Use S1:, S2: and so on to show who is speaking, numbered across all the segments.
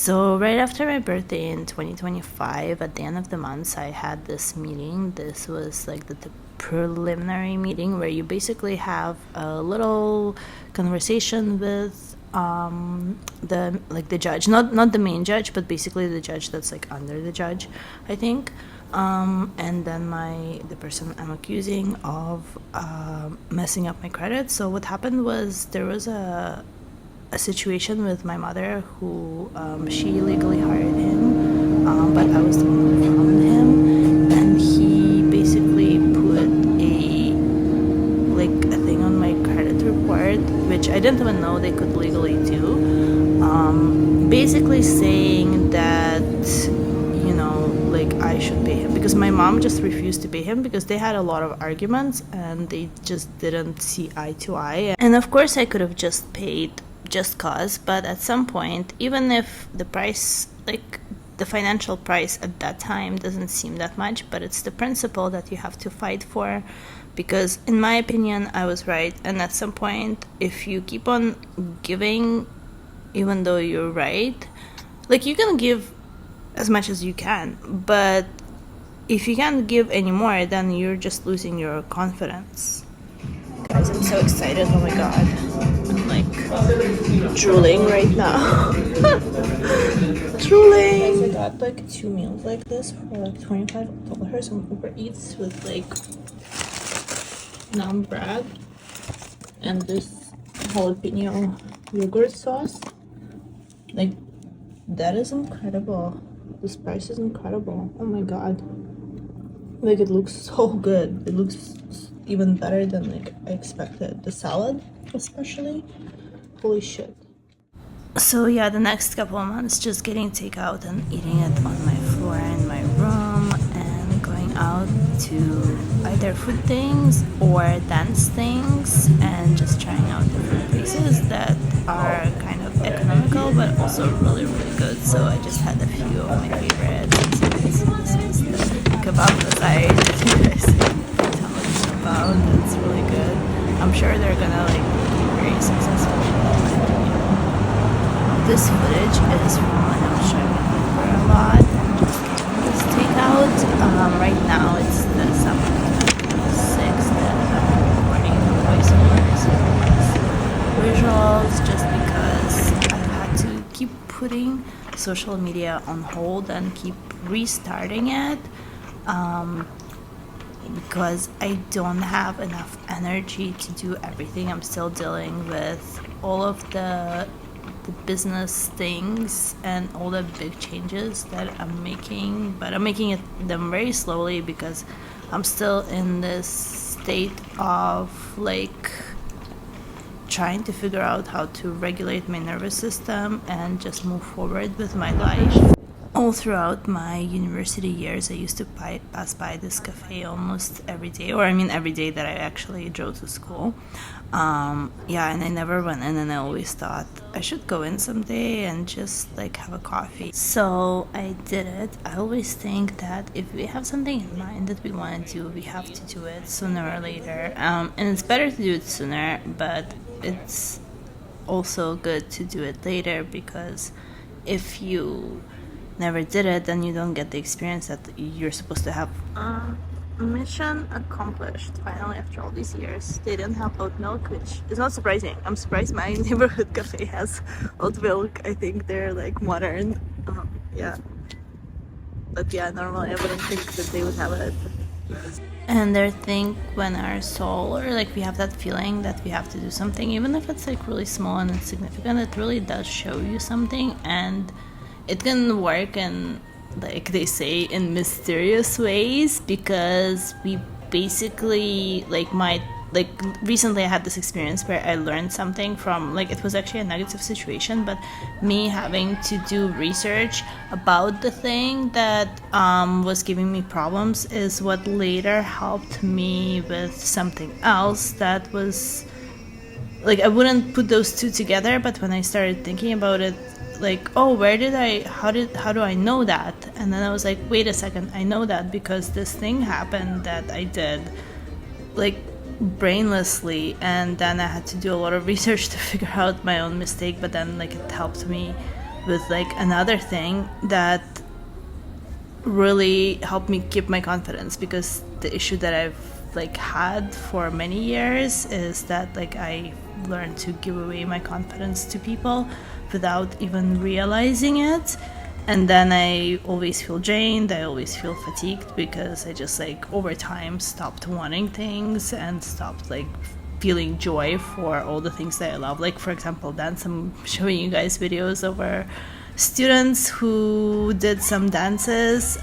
S1: So right after my birthday in 2025, at the end of the month, I had this meeting. This was like the preliminary meeting where you basically have a little conversation with the judge, not the main judge, but basically the judge that's like under the judge, I think. And then the person I'm accusing of messing up my credit. So what happened was there was a situation with my mother who she legally hired him, but I was the one who found him, and he basically put a thing on my credit report, which I didn't even know they could legally do, basically saying that I should pay him, because my mom just refused to pay him because they had a lot of arguments and they just didn't see eye to eye. And of course I could have just paid just cause, but at some point, even if the price, the financial price at that time doesn't seem that much, but it's the principle that you have to fight for, because in my opinion I was right. And at some point, if you keep on giving even though you're right, you can give as much as you can, but if you can't give anymore, then you're just losing your confidence. Guys, I'm so excited. Oh my god, I'm drooling right now. Drooling. I got 2 meals like this for $25 on Uber Eats with naan bread and this jalapeno yogurt sauce. That is incredible. This price is incredible. Oh my god. It looks so good. It looks even better than I expected. The salad especially. Holy shit. So yeah, the next couple of months just getting takeout and eating it on my floor in my room, and going out to either food things or dance things, and just trying out different places that are kind of economical but also really good. So I just had a few of my favorites. This was the kebab that I talked about. It's really good. I'm sure they're gonna be very successful. This footage is from when I was traveling for a lot and just getting this takeout. Right now it's the summer 6th and I'm recording voiceovers and visuals just because I've had to keep putting social media on hold and keep restarting it, because I don't have enough energy to do everything. I'm still dealing with all of the business things and all the big changes that I'm making, but I'm making them very slowly because I'm still in this state of trying to figure out how to regulate my nervous system and just move forward with my life. All throughout my university years, I used to pass by this cafe almost every day, or every day that I actually drove to school. And I never went in, and I always thought I should go in someday and just have a coffee. So I did it. I always think that if we have something in mind that we want to do, we have to do it sooner or later. And it's better to do it sooner, but it's also good to do it later, because if you never did it, then you don't get the experience that you're supposed to have. Mission accomplished. Finally, after all these years, they didn't have oat milk, which is not surprising. I'm surprised my neighborhood cafe has oat milk. I think they're modern. But yeah, normally I wouldn't think that they would have it. And I think when our soul, or we have that feeling that we have to do something, even if it's really small and insignificant, it really does show you something, and it can work in, they say, in mysterious ways, because we basically recently I had this experience where I learned something from it was actually a negative situation, but me having to do research about the thing that was giving me problems is what later helped me with something else that was I wouldn't put those two together, but when I started thinking about it, how do I know that? And then I was wait a second, I know that because this thing happened that I did brainlessly, and then I had to do a lot of research to figure out my own mistake, but then it helped me with like another thing that really helped me keep my confidence, because the issue that I've like had for many years is that like I learned to give away my confidence to people without even realizing it, and then I always feel drained, I always feel fatigued, because I just like over time stopped wanting things and stopped like feeling joy for all the things that I love. Like for example, dance. I'm showing you guys videos of our students who did some dances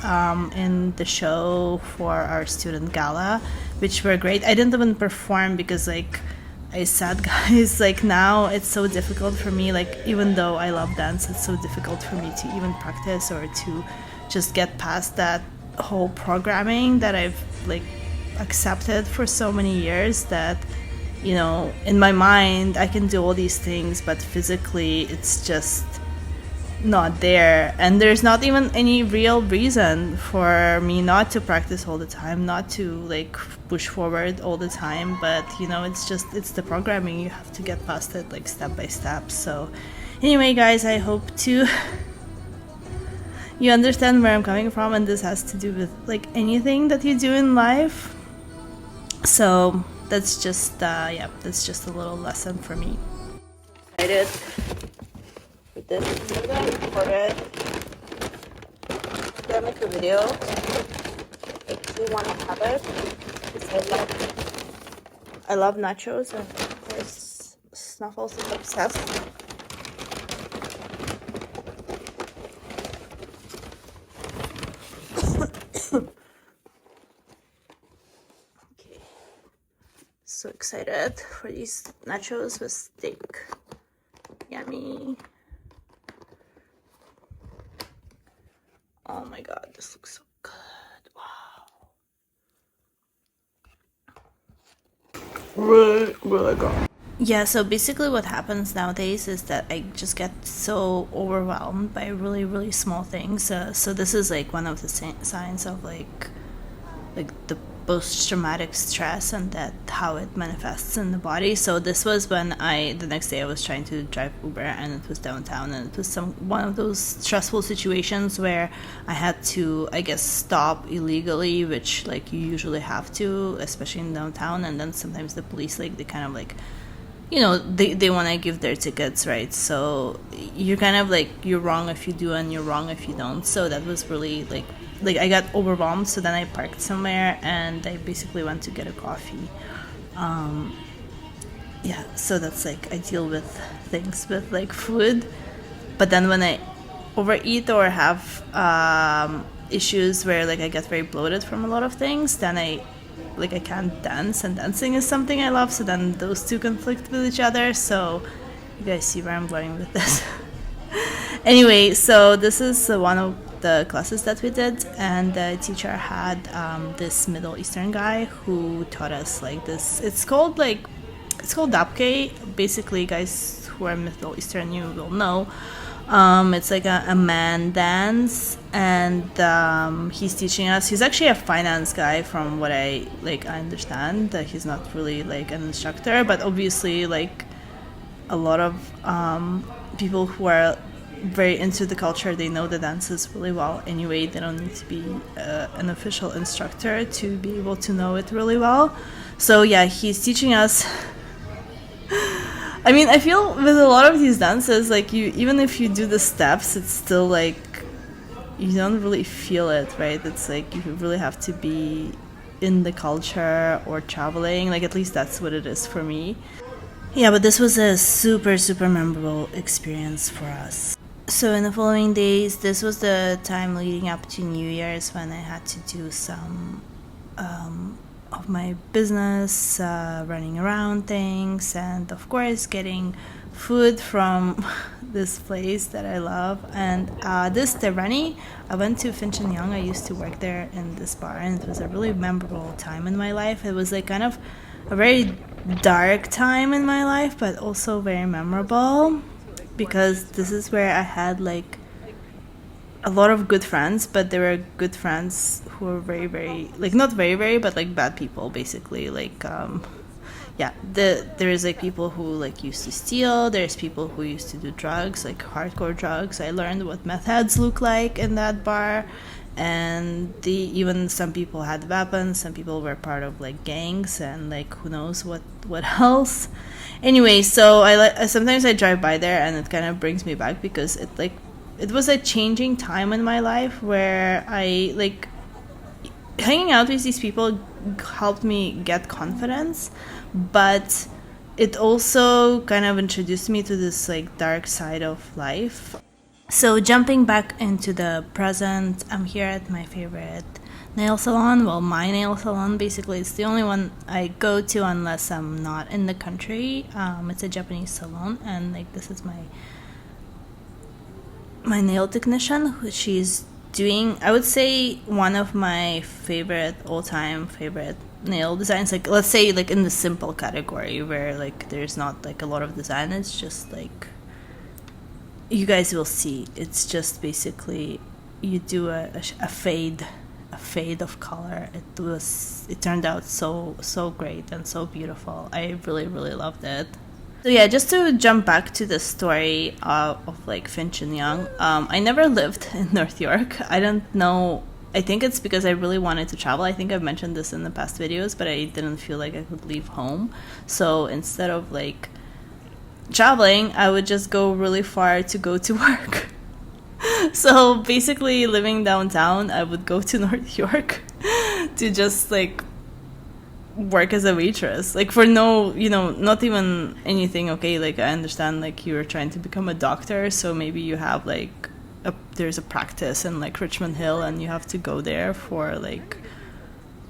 S1: in the show for our student gala, which were great. I didn't even perform because like I said, guys, like now it's so difficult for me, like even though I love dance, it's so difficult for me to even practice or to just get past that whole programming that I've like accepted for so many years, that you know, in my mind I can do all these things, but physically it's just not there, and there's not even any real reason for me not to practice all the time, not to like push forward all the time, but you know, it's the programming, you have to get past it like step by step. So anyway guys, I hope to you understand where I'm coming from, and this has to do with like anything that you do in life. So that's just that's just a little lesson for me. Excited with this. I'm gonna record it. I'm gonna make a video. I do want to have it because I love nachos, and of course Snuffles is obsessed. Okay, so excited for these nachos with steak. Yummy. Oh my god, this looks so good. Wow. Really good. Yeah, so basically what happens nowadays is that I just get so overwhelmed by really, really small things. So this is like one of the signs of like the post-traumatic stress, and that how it manifests in the body. So this was when the next day I was trying to drive Uber, and it was downtown, and it was one of those stressful situations where I had to, I guess, stop illegally, which like you usually have to, especially in downtown. And then sometimes the police, like they kind of like, you know, they want to give their tickets, right? So you're kind of like, you're wrong if you do and you're wrong if you don't. So that was really like I got overwhelmed. So then I parked somewhere and I basically went to get a coffee. Yeah, so that's like, I deal with things with like food. But then when I overeat or have issues where like I get very bloated from a lot of things, then I can't dance, and dancing is something I love. So then those two conflict with each other. So you guys see where I'm going with this. Anyway, so this is one of the classes that we did, and the teacher had this Middle Eastern guy who taught us like this. It's called 𝓛𝓸𝓿𝓮. Basically, guys who are Middle Eastern, you will know. It's like a man dance, and he's teaching us. He's actually a finance guy, from what I understand. That he's not really like an instructor, but obviously like a lot of people who are very into the culture, they know the dances really well anyway. They don't need to be an official instructor to be able to know it really well. So yeah, he's teaching us. I mean, I feel with a lot of these dances, like even if you do the steps, it's still like you don't really feel it, right? It's like you really have to be in the culture or traveling. Like, at least that's what it is for me. Yeah, but this was a super, super memorable experience for us. So in the following days, this was the time leading up to New Year's when I had to do some of my business, running around things, and of course getting food from this place that I love. And this 𝓛𝓸𝓿𝓮, I went to 𝓛𝓸𝓿𝓮. I used to work there in this bar, and it was a really memorable time in my life. It was like kind of a very dark time in my life, but also very memorable, because this is where I had like a lot of good friends, but they were good friends who were very, very, like, not very, very, but like bad people, basically. Like, yeah, there is like people who like used to steal, there's people who used to do drugs, like hardcore drugs. I learned what meth heads look like in that bar, and even some people had weapons, some people were part of like gangs, and like who knows what else. Anyway, so sometimes I drive by there and it kind of brings me back, because it was a changing time in my life where I like hanging out with these people helped me get confidence, but it also kind of introduced me to this like dark side of life. So jumping back into the present, I'm here at my favorite nail salon. Well, my nail salon, basically. It's the only one I go to unless I'm not in the country. It's a Japanese salon, and like this is my nail technician, who she's doing, I would say, one of my all-time favorite nail designs. Like, let's say like in the simple category where like there's not like a lot of design. It's just like, you guys will see, it's just basically you do a fade of color. It turned out so great and so beautiful. I really loved it. So yeah, just to jump back to the story of like 𝓛𝓸𝓿𝓮, I never lived in North York. I don't know, I think it's because I really wanted to travel. I think I've mentioned this in the past videos, but I didn't feel like I could leave home. So instead of like traveling, I would just go really far to go to work. So basically, living downtown, I would go to North York to just like work as a waitress, like for no, not even anything. Okay, like I understand like you're trying to become a doctor, so maybe you have like there's a practice in like Richmond Hill and you have to go there for like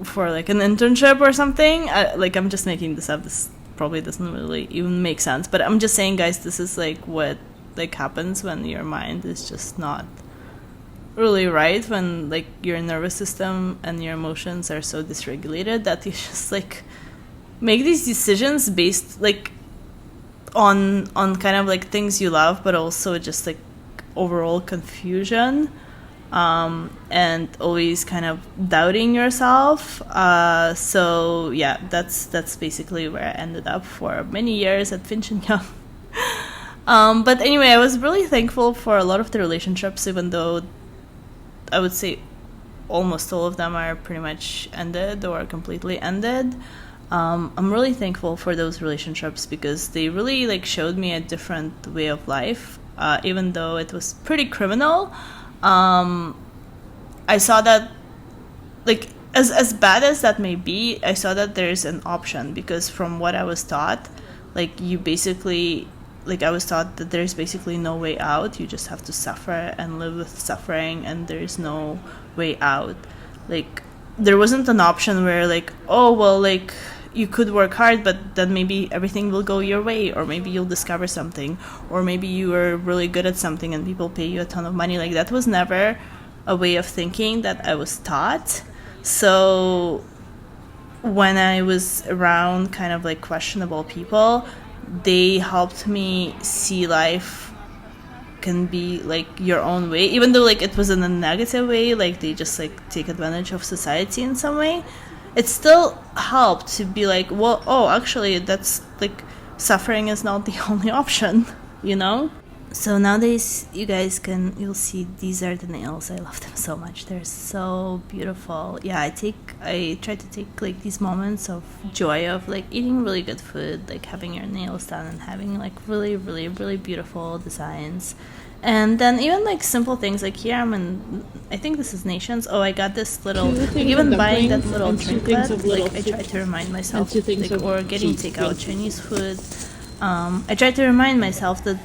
S1: an internship or something. I'm just making this up. This probably doesn't really even make sense, but I'm just saying, guys, this is like what like happens when your mind is just not really right, when like your nervous system and your emotions are so dysregulated that you just like make these decisions based like on kind of like things you love, but also just like overall confusion, and always kind of doubting yourself. So yeah, that's basically where I ended up for many years at 𝓛𝓸𝓿𝓮. But anyway, I was really thankful for a lot of the relationships, even though I would say almost all of them are pretty much ended or completely ended. I'm really thankful for those relationships because they really like showed me a different way of life, even though it was pretty criminal. I saw that, like, as bad as that may be, I saw that there's an option, because from what I was taught, like, you basically, like, I was taught that there's basically no way out. You just have to suffer and live with suffering, and there's no way out. Like, there wasn't an option where, like, oh, well, like, you could work hard, but then maybe everything will go your way, or maybe you'll discover something, or maybe you are really good at something and people pay you a ton of money. Like, that was never a way of thinking that I was taught. So when I was around kind of like questionable people, they helped me see life can be like your own way, even though like it was in a negative way, like they just like take advantage of society in some way. It still helped to be like, well, oh, actually that's like, suffering is not the only option, you know? So nowadays, you'll see these are the nails. I love them so much. They're so beautiful. Yeah, I try to take like these moments of joy of like eating really good food, like having your nails done and having like really, really, really beautiful designs. And then even like simple things, like here I'm in, I think this is Nations. Oh, I got this little, like even buying that little trinket, like I try to remind myself, like, or getting takeout Chinese food. I try to remind myself that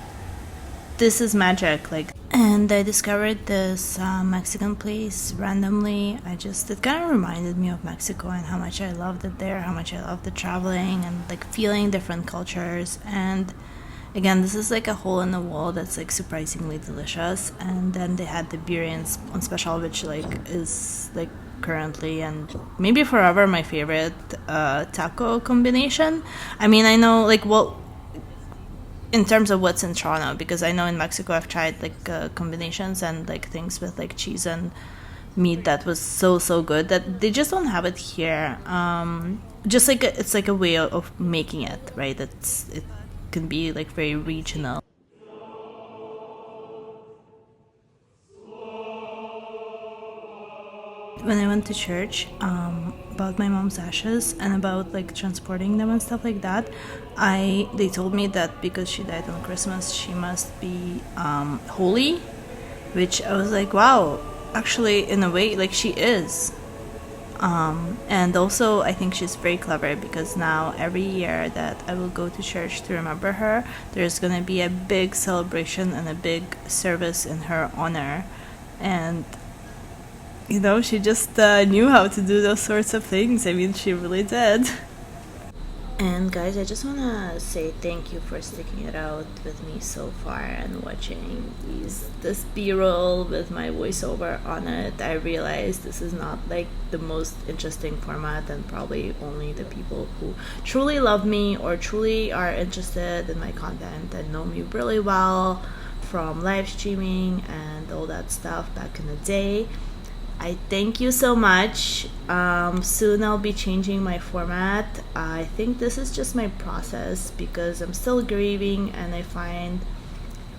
S1: this is magic, like. And I discovered this Mexican place randomly. It kind of reminded me of Mexico and how much I loved it there, how much I loved the traveling and like feeling different cultures. And again, this is like a hole in the wall that's like surprisingly delicious. And then they had the birria on special, which like is like currently and maybe forever my favorite taco combination. I mean, I know like, well, in terms of what's in Toronto, because I know in Mexico I've tried like combinations and like things with like cheese and meat that was so good that they just don't have it here. Just like it's like a way of making it, right? It can be like very regional. When I went to church, about my mom's ashes and about like transporting them and stuff like that, they told me that because she died on Christmas, she must be holy, which I was like, wow, actually in a way, like she is. And also I think she's very clever because now every year that I will go to church to remember her, there's gonna be a big celebration and a big service in her honor. And you know, she just knew how to do those sorts of things. I mean, she really did. And guys, I just want to say thank you for sticking it out with me so far and watching this b-roll with my voiceover on it. I realize this is not like the most interesting format, and probably only the people who truly love me or truly are interested in my content and know me really well from live streaming and all that stuff back in the day. I thank you so much. Soon I'll be changing my format. I think this is just my process because I'm still grieving and I find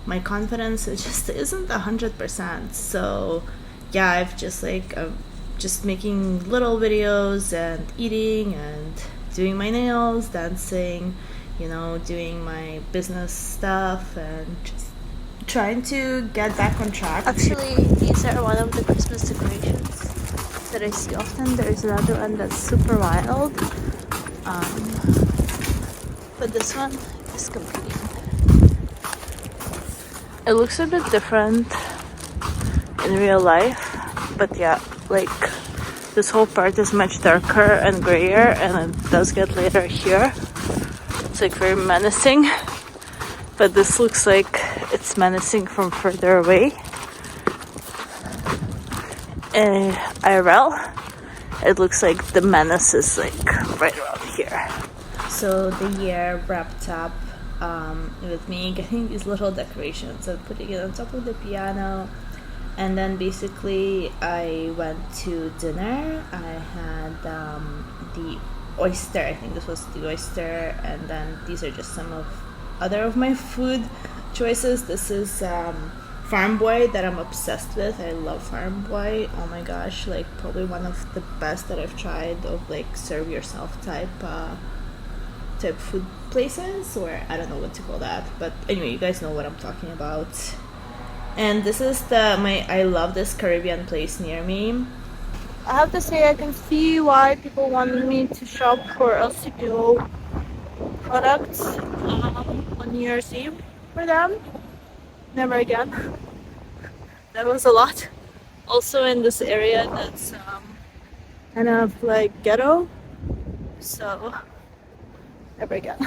S1: my confidence just isn't 100%. So yeah, I've just like just making little videos and eating and doing my nails, dancing, you know, doing my business stuff and just trying to get back on track. Actually, these are one of the Christmas decorations that I see often. There's another one that's super wild, but this one is complete. It looks a bit different in real life, but yeah, like this whole part is much darker and grayer, and it does get later here. It's like very menacing, but this looks like it's menacing from further away. IRL, it looks like the menace is like right around here. So the year wrapped up with me getting these little decorations and putting it on top of the piano, and then basically I went to dinner. I had the oyster, I think this was the oyster, and then these are just some of other of my food choices. This is Farm Boy that I'm obsessed with. I love Farm Boy. Oh my gosh, like probably one of the best that I've tried of like serve yourself type food places, or I don't know what to call that, but anyway, you guys know what I'm talking about. And this is I love this Caribbean place near me. I have to say I can see why people wanted me to shop for LCBO products on New Year's Eve for them. Never again. That was a lot. Also in this area that's kind of like ghetto, so never again.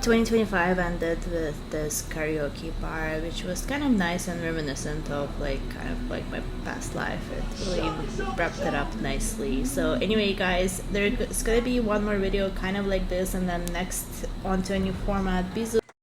S1: 2025 ended with this karaoke bar, which was kind of nice and reminiscent of like kind of like my past life. It really wrapped it up nicely. So anyway guys, there's gonna be one more video kind of like this, and then next onto a new format. Bisous.